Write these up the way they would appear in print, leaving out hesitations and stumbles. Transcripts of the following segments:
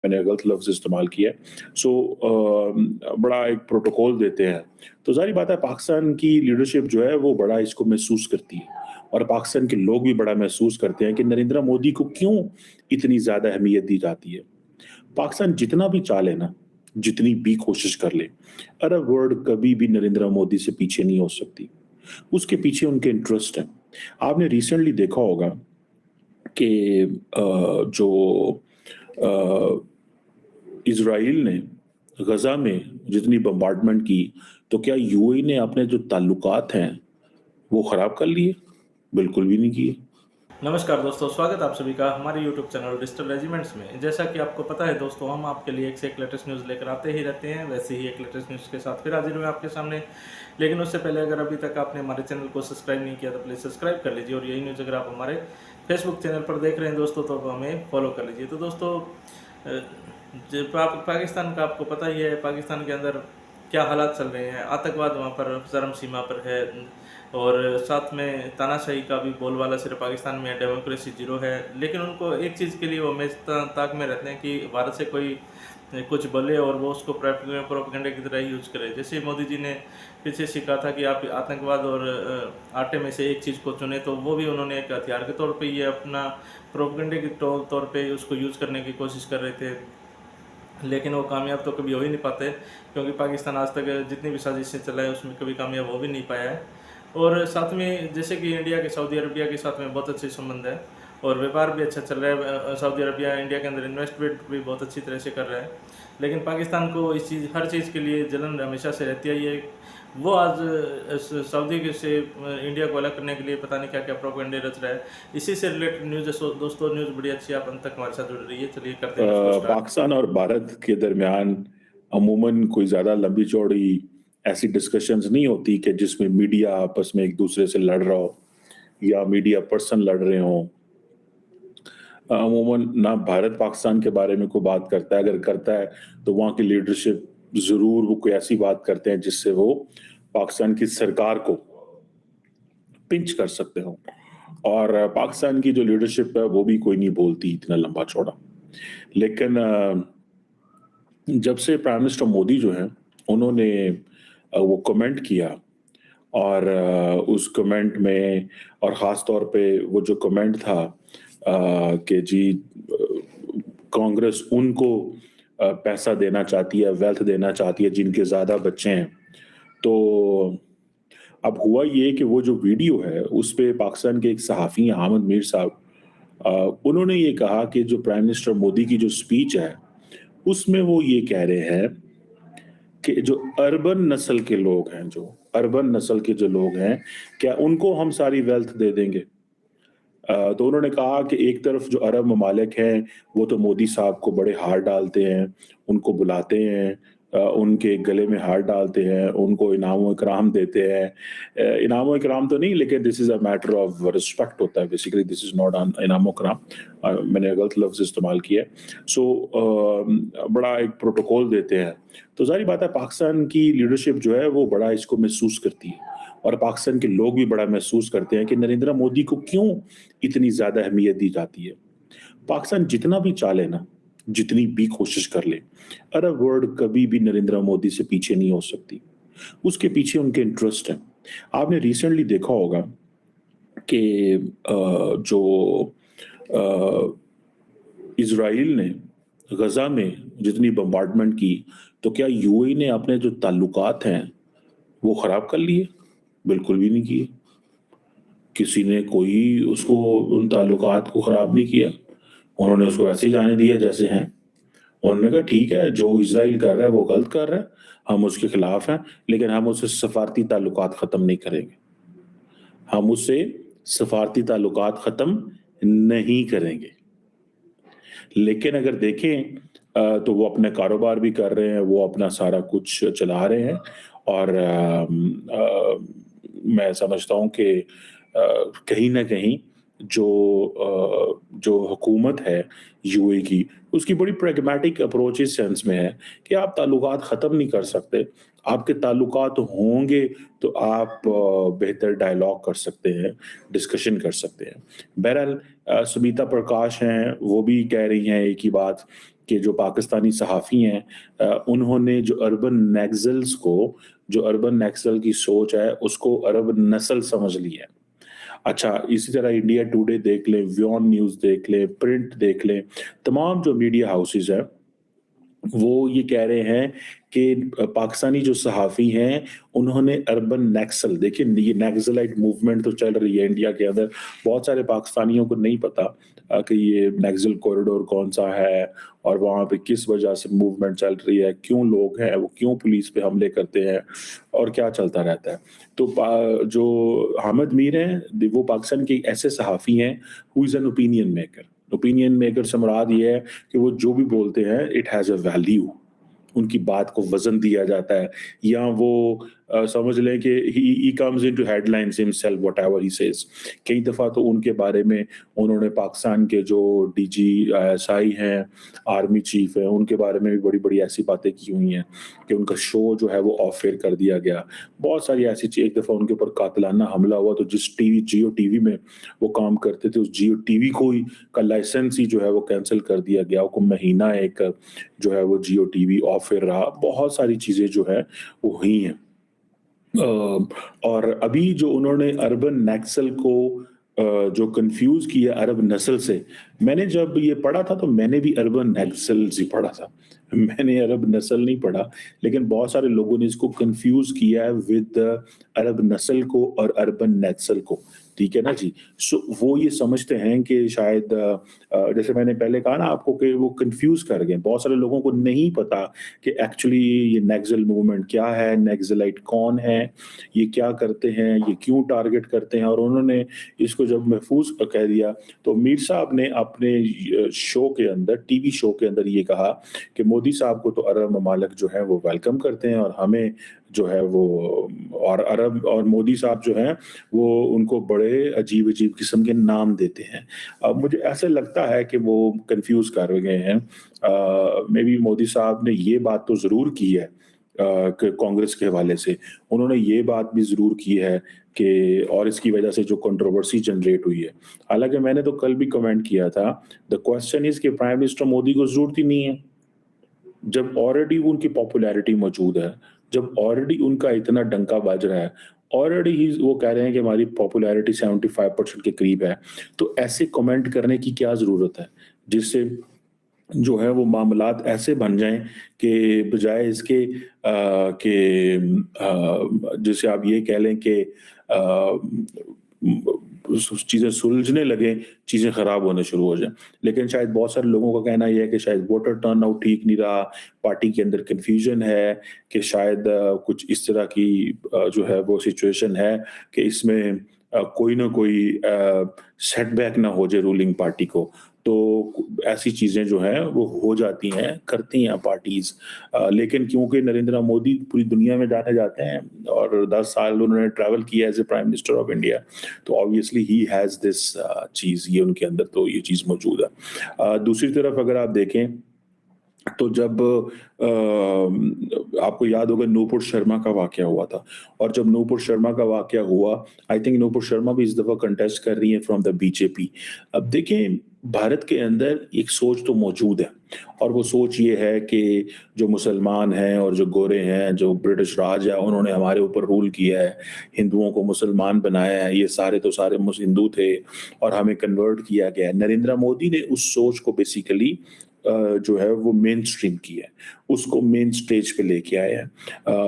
मैंने गलत लफ्ज़ इस्तेमाल किया है। बड़ा एक प्रोटोकॉल देते हैं। तो ज़ाहिर बात है पाकिस्तान की लीडरशिप जो है वो बड़ा इसको महसूस करती है और पाकिस्तान के लोग भी बड़ा महसूस करते हैं कि नरेंद्र मोदी को क्यों इतनी ज़्यादा अहमियत दी जाती है। पाकिस्तान जितना भी चाले ना, जितनी भी कोशिश कर ले, अरब वर्ल्ड कभी भी नरेंद्र मोदी से पीछे नहीं हो सकती। उसके पीछे उनके इंटरेस्ट हैं। आपने रिसेंटली देखा होगा कि जो अ, इज़राइल ने गज़ा में जितनी बम्बार्डमेंट की, तो क्या यूएई ने अपने जो ताल्लुकात हैं, वो ख़राब कर लिए? बिल्कुल भी नहीं किए। नमस्कार दोस्तों, स्वागत है आप सभी का हमारे यूट्यूब चैनल डिजिटल रेजिमेंट्स में। जैसा कि आपको पता है दोस्तों, हम आपके लिए एक से एक लेटेस्ट न्यूज़ लेकर आते ही रहते हैं। वैसे ही एक लेटेस्ट न्यूज़ के साथ फिर हाजिर हुए आपके सामने। लेकिन उससे पहले अगर अभी तक आपने हमारे चैनल को सब्सक्राइब नहीं किया तो प्लीज़ सब्सक्राइब कर लीजिए, और यही न्यूज़ अगर आप हमारे फेसबुक चैनल पर देख रहे हैं दोस्तों तो हमें फॉलो कर लीजिए। तो दोस्तों, पाकिस्तान का आपको पता ही है, पाकिस्तान के अंदर क्या हालात चल रहे हैं। आतंकवाद वहाँ पर चरम सीमा पर है, और साथ में तानाशाही का भी बोलबाला सिर्फ पाकिस्तान में है, डेमोक्रेसी जीरो है। लेकिन उनको एक चीज़ के लिए वो हमेशा ताक में रहते हैं कि भारत से कोई कुछ बोले और वो उसको प्रोपेगेंडा की तरह यूज करे। जैसे मोदी जी ने पीछे से कहा था कि आप आतंकवाद और आटे में से एक चीज़ को चुने, तो वो भी उन्होंने एक हथियार के तौर पे ये अपना प्रोपेगेंडे के तौर पे उसको यूज़ करने की कोशिश कर रहे थे। लेकिन वो कामयाब तो कभी हो ही नहीं पाते, क्योंकि पाकिस्तान आज तक जितनी भी साजिशें चला है उसमें कभी कामयाब हो भी नहीं पाया है। और साथ में जैसे कि इंडिया के सऊदी अरबिया के साथ में बहुत अच्छे संबंध है और व्यापार भी अच्छा चल रहा है। सऊदी अरबिया इंडिया के अंदर इन्वेस्टमेंट भी बहुत अच्छी तरह से कर रहा है। लेकिन पाकिस्तान को हर चीज़ के लिए जलन हमेशा से रहती है। ये वो आज सऊदी के से इंडिया को अलग करने के लिए पता नहीं क्या क्या प्रोपेगेंडे रच रहा है। इसी से रिलेटेड न्यूज़ है। दोस्तों, न्यूज़ बड़ी अच्छी है, आप अंत तक हमारे साथ जुड़ रही है। चलिए करते हैं न्यूज़ को स्टार्ट। पाकिस्तान और भारत के दरमियान अमूमन कोई ज़्यादा लंबी-चौड़ी ऐसी डिस्कशंस नहीं होती कि जिसमें मीडिया आपस में एक-दूसरे से लड़ रहा हो या मीडिया पर्सन लड़ रहे हों। अमूमन ना भारत पाकिस्तान के बारे में कोई बात करता है, अगर करता है तो वहाँ की लीडरशिप ज़रूर वो कोई ऐसी बात करते हैं जिससे वो पाकिस्तान की सरकार को पिंच कर सकते हो। और पाकिस्तान की जो लीडरशिप है वो भी कोई नहीं बोलती इतना लंबा-चौड़ा। लेकिन जब से प्राइम मिनिस्टर मोदी जो हैं, उन्होंने वो कमेंट किया और उस कमेंट में और ख़ास तौर पे वो जो कमेंट था कि जी कांग्रेस उनको पैसा देना चाहती है, वेल्थ देना चाहती है जिनके ज़्यादा बच्चे हैं। तो अब हुआ ये कि वो जो वीडियो है, उसपे पाकिस्तान के एक सहाफ़ी हैं अहमद मीर साहब, अ, उन्होंने ये कहा कि जो प्राइम मिनिस्टर मोदी की जो स्पीच है, उसमें वो ये कह रहे हैं कि जो अर्बन नस्ल के जो लोग हैं, क्या उनको हम सारी वेल्थ दे देंगे? तो उन्होंने कहा कि एक तरफ जो अरब ममालिक हैं, वो तो मोदी साहब को बड़े हार डालते हैं, उनको बुलाते हैं, उनके गले में हार डालते हैं, उनको इनाम-ओ-इकराम देते हैं। इनाम-ओ-इकराम तो नहीं, लेकिन this is a matter of respect होता है basically, this is not an इनाम-ओ-इकराम। मैंने गलत लफ्ज़ इस्तेमाल किया है। बड़ा एक प्रोटोकॉल देते हैं। तो ज़ाहिर बात है पाकिस्तान की लीडरशिप जो है वो बड़ा इसको महसूस करती है और पाकिस्तान के लोग भी बड़ा महसूस करते हैं कि नरेंद्र मोदी को क्यों इतनी ज़्यादा अहमियत दी जाती है। पाकिस्तान जितना भी चाले ना, जितनी भी कोशिश कर ले, अरब वर्ल्ड कभी भी नरेंद्र मोदी से पीछे नहीं हो सकती। उसके पीछे उनके इंटरेस्ट हैं। आपने रिसेंटली देखा होगा कि जो अ, इज़राइल ने गज़ा में जितनी बम्बार्डमेंट की, तो क्या यूएई ने अपने जो ताल्लुकात हैं, वो ख़राब कर लिए? बिल्कुल भी नहीं किए। किसी ने कोई उसको उन ताल्लुकात को ख़राब नहीं किया। उन्होंने उसको ऐसे ही जाने दिया जैसे हैं। उन्होंने कहा ठीक है, जो इज़राइल कर रहा है वो गलत कर रहा है, हम उसके खिलाफ हैं, लेकिन हम उससे सफ़ारती ताल्लुकात ख़त्म नहीं करेंगे। हम उससे सफ़ारती ताल्लुकात ख़त्म नहीं करेंगे। लेकिन अगर देखें तो वो अपने कारोबार भी कर रहे हैं, वो अपना सारा कुछ चला रहे हैं और मैं समझता हूँ कि कहीं न कहीं जो हुकूमत है यूएई की, उसकी बड़ी प्रैग्मैटिक अप्रोच इस सेंस में है कि आप ताल्लुकात ख़त्म नहीं कर सकते। आपके ताल्लुकात होंगे तो आप बेहतर डायलॉग कर सकते हैं, डिस्कशन कर सकते हैं। बहरहाल सुनीता प्रकाश हैं, वो भी कह रही हैं एक ही बात कि जो पाकिस्तानी सहाफ़ी हैं उन्होंने जो अर्बन नक्सल की सोच है, उसको अरब नस्ल समझ ली है। अच्छा, इसी तरह इंडिया टुडे देख लें, व्योम न्यूज़ देख लें, प्रिंट देख लें, तमाम जो मीडिया हाउसेज़ हैं, वो ये कह रहे हैं कि पाकिस्तानी जो सहाफ़ी हैं, उन्होंने अर्बन नक्सल देखिए ये नक्सलाइट मूवमेंट तो चल रही है इंडिया के अंदर, बहुत सारे पाकिस्तानियों को नहीं पता कि ये नक्सल कॉरिडोर कौन-सा है और वहाँ पे किस वजह से मूवमेंट चल रही है, क्यों लोग हैं, वो क्यों पुलिस पे हमले करते हैं और क्या चलता रहता है। तो जो हामिद मीर हैं, वो पाकिस्तान के एक ऐसे सहाफ़ी हैं, who is an opinion maker से मुराद ये है कि वो जो भी बोलते हैं इट हैज़ अ वैल्यू उनकी बात को वज़न दिया जाता है या वो समझ लें कि he comes into headlines himself whatever he says. कई दफ़ा तो उनके बारे में उन्होंने पाकिस्तान के जो डीजी आईएसआई हैं, आर्मी चीफ हैं, उनके बारे में भी बड़ी-बड़ी ऐसी बातें की हुई हैं कि उनका शो जो है वो ऑफ एयर कर दिया गया। बहुत सारी ऐसी ची एक दफ़ा उनके ऊपर कातिलाना हमला हुआ तो जिस जियो टीवी में वो काम करते थे, उस जियो टीवी को ही का लाइसेंस ही जो है वो कैंसल कर दिया गया। वो महीना एक जो है वो जियो टीवी ऑफ एयर रहा। बहुत सारी चीज़ें जो है वो हुई हैं। और अभी जो उन्होंने अर्बन नक्सल को जो कन्फ्यूज़ किया अरब नस्ल से, मैंने जब ये पढ़ा था तो मैंने भी अर्बन नक्सल्स ही पढ़ा था। मैंने अरब नस्ल नहीं पढ़ा, लेकिन बहुत सारे लोगों ने इसको कन्फ्यूज़ किया है विद अरब नस्ल को और अर्बन नक्सल को, ठीक है ना जी? सो वो ये समझते हैं कि शायद जैसे मैंने पहले कहा ना आपको कि वो कन्फ्यूज़ कर गए। बहुत सारे लोगों को नहीं पता कि एक्चुअली ये नक्सल मूवमेंट क्या है, नक्सलाइट कौन है, ये क्या करते हैं, ये क्यों टारगेट करते हैं और उन्होंने इसको जब महफूज़ कह दिया, तो मीर साहब ने अपने शो के अंदर टीवी शो के अंदर ये कहा कि मोदी साहब को तो अरब ममालिक जो हैं वो वेलकम करते हैं और हमें जो है वो और अरब और मोदी साहब जो हैं वो उनको बड़े अजीब-अजीब किस्म के नाम देते हैं। अब मुझे ऐसा लगता है कि वो कन्फ्यूज़ कर गए हैं। मेबी मोदी साहब ने ये बात तो ज़रूर की है क कांग्रेस के हवाले से। उन्होंने ये बात भी ज़रूर की है कि और इसकी वजह से जो कंट्रोवर्सी जनरेट हुई है। हालाँकि मैंने तो कल भी कमेंट किया था, द क्वेश्चन इज़ कि प्राइम मिनिस्टर मोदी को ज़रूरत ही नहीं है। जब ऑलरेडी उनकी पॉपुलैरिटी मौजूद है, जब ऑलरेडी उनका इतना डंका बज रहा है, ऑलरेडी ही वो कह रहे हैं कि हमारी पॉपुलैरिटी 75% के करीब है, तो ऐसे कमेंट करने की क्या ज़रूरत है? जिससे जो है वो मामलात ऐसे बन जाएँ कि बजाय इसके कि जैसे आप ये कह लें कि चीज़ें सुलझने लगें, चीज़ें खराब होने शुरू हो जाएँ। लेकिन शायद बहुत सारे लोगों का कहना ये है कि शायद वोटर टर्नआउट ठीक नहीं रहा, पार्टी के अंदर कन्फ्यूजन है कि शायद कुछ इस तरह की जो है वो सिचुएशन है कि इसमें कोई ना कोई सेटबैक ना हो जाए रूलिंग पार्टी को। तो ऐसी चीज़ें जो हैं वो हो जाती हैं, करती हैं पार्टीज़। लेकिन क्योंकि नरेंद्र मोदी पूरी दुनिया में जाने जाते हैं और 10 साल उन्होंने ट्रैवल किया as a prime minister of India, तो ऑब्वियसली ही हैज़ दिस चीज़ ये उनके अंदर तो ये चीज़ मौजूद है। दूसरी तरफ अगर आप देखें तो जब आपको याद होगा नूपुर शर्मा का वाक़या हुआ था और जब नूपुर शर्मा का वाक़या हुआ, आई थिंक नूपुर शर्मा भी इस दफ़ा कंटेस्ट कर रही हैं फ्रॉम द बीजेपी। अब देखें, भारत के अंदर एक सोच तो मौजूद है और वो सोच ये है कि जो मुसलमान हैं और जो गोरे हैं, जो ब्रिटिश राज है, उन्होंने हमारे ऊपर रूल किया है, हिंदुओं को मुसलमान बनाया है, ये सारे तो सारे हिंदू थे और हमें कन्वर्ट किया गया है। नरेंद्र मोदी ने उस सोच को बेसिकली जो है वो मेन स्ट्रीम की है, उसको मेन स्टेज पे लेके आए हैं।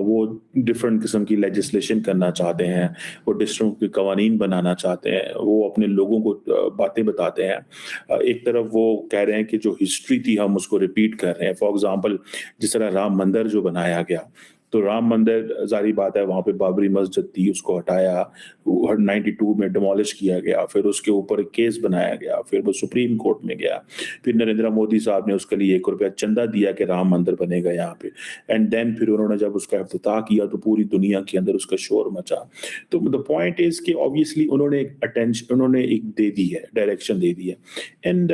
वो डिफरेंट किस्म की लेजिस्लेशन करना चाहते हैं, वो डिफरेंट के कवानीन बनाना चाहते हैं, वो अपने लोगों को बातें बताते हैं। एक तरफ वो कह रहे हैं कि जो हिस्ट्री थी हम उसको रिपीट कर रहे हैं। फॉर एग्ज़ाम्पल जिस तरह राम मंदिर जो बनाया गया, तो राम मंदिर ज़ाहिर बात है वहाँ पे बाबरी मस्जिद थी उसको हटाया, वो 92 में डिमोलिश किया गया, फिर उसके ऊपर एक केस बनाया गया, फिर वो सुप्रीम कोर्ट में गया, फिर नरेंद्र मोदी साहब ने उसके लिए 1 रुपया चंदा दिया कि राम मंदिर बनेगा यहाँ पे एंड देन फिर उन्होंने जब उसका इफ्तिताह किया तो पूरी दुनिया के अंदर उसका शोर मचा। तो द पॉइंट इज़ कि ऑब्वियसली उन्होंने एक दे दी है, डायरेक्शन दे दी है एंड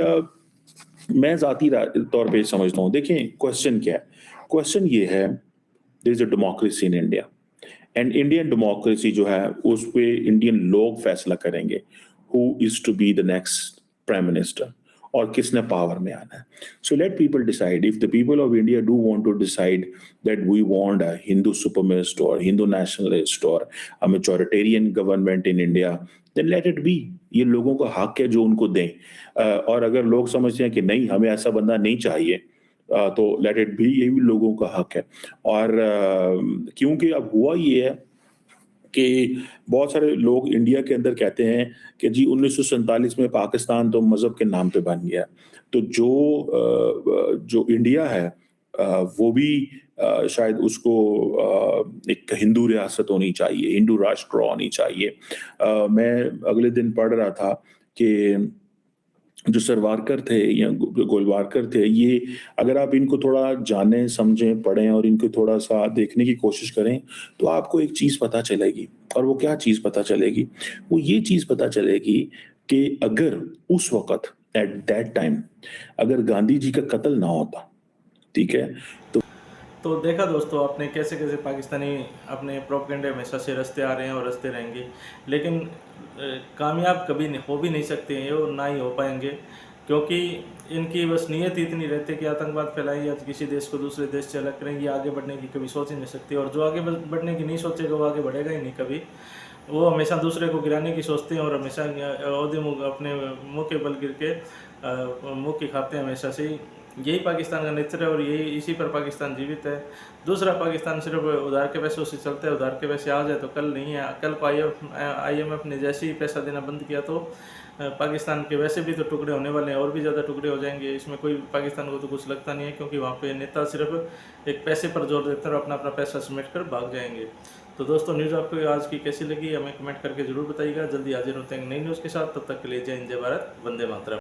मैं ज़ाती तौर पे समझता हूँ। देखिए क्वेश्चन क्या है? क्वेश्चन ये है, there is a democracy in India and Indian democracy जो है उस पे इंडियन लोग फैसला करेंगे who is to be the next prime minister और किसने पावर में आना है। So let people decide if the people of India do want to decide that we want a Hindu supremacist और हिंदू नेशनलिस्ट और a majoritarian government in India, then let it be. ये लोगों का हक है जो उनको दें। और अगर लोग समझते हैं कि नहीं हमें ऐसा बंदा नहीं चाहिए, तो लेट इट बी, ये भी लोगों का हक है। और क्योंकि अब हुआ ये है कि बहुत सारे लोग इंडिया के अंदर कहते हैं कि जी 1947 में पाकिस्तान तो मज़हब के नाम पे बन गया। तो जो इंडिया है वो भी शायद उसको एक हिंदू रियासत होनी चाहिए, हिंदू राष्ट्र होनी चाहिए। मैं अगले दिन पढ़ रहा था कि जो सरवारकर थे या गोलवारकर थे, ये अगर आप इनको थोड़ा जानें, समझें, पढ़ें और इनको थोड़ा-सा देखने की कोशिश करें, तो आपको एक चीज़ पता चलेगी। और वो क्या चीज़ पता चलेगी? वो ये चीज़ पता चलेगी कि अगर उस वक़्त एट दैट टाइम अगर गांधी जी का कत्ल ना होता, ठीक है? तो तो देखा दोस्तों आपने कैसे-कैसे पाकिस्तानी अपने प्रोपेगेंडे हमेशा से रचते आ रहे हैं और रचते रहेंगे। लेकिन कामयाब कभी हो भी नहीं सकते हैं ये और ना ही हो पाएँगे, क्योंकि इनकी बस नीयत ही इतनी रहती है कि आतंकवाद फैलाएँ या किसी देश को दूसरे देश से अलग करें, ये आगे बढ़ने की कभी सोच ही नहीं सकते। और जो आगे बढ़ने की नहीं सोचेगा वो आगे बढ़ेगा ही नहीं कभी। वो हमेशा दूसरे को गिराने की सोचते हैं और हमेशा ओहदे मुँह अपने मुँह के बल गिर के मुँह की खाते हैं हमेशा से ही। यही पाकिस्तान का नेचर है और यही इसी पर पाकिस्तान जीवित है। दूसरा पाकिस्तान सिर्फ उधार के पैसों से चलता है, उधार के पैसे आज है तो कल नहीं है। कल को IMF ने जैसे ही पैसा देना बंद किया तो पाकिस्तान के वैसे भी तो टुकड़े होने वाले हैं और भी ज़्यादा टुकड़े हो जाएंगे। इसमें कोई पाकिस्तान को तो कुछ लगता नहीं है, क्योंकि वहाँ पे नेता सिर्फ एक पैसे पर जोर देते हैं और अपना अपना पैसा समेट कर भाग जाएंगे। तो दोस्तों न्यूज़ आपको आज की कैसी लगी हमें कमेंट करके ज़रूर बताइएगा। जल्दी हाजिर होते हैं नई न्यूज़ के साथ, तब तक के लिए जय हिंद, जय भारत, वंदे मातरम।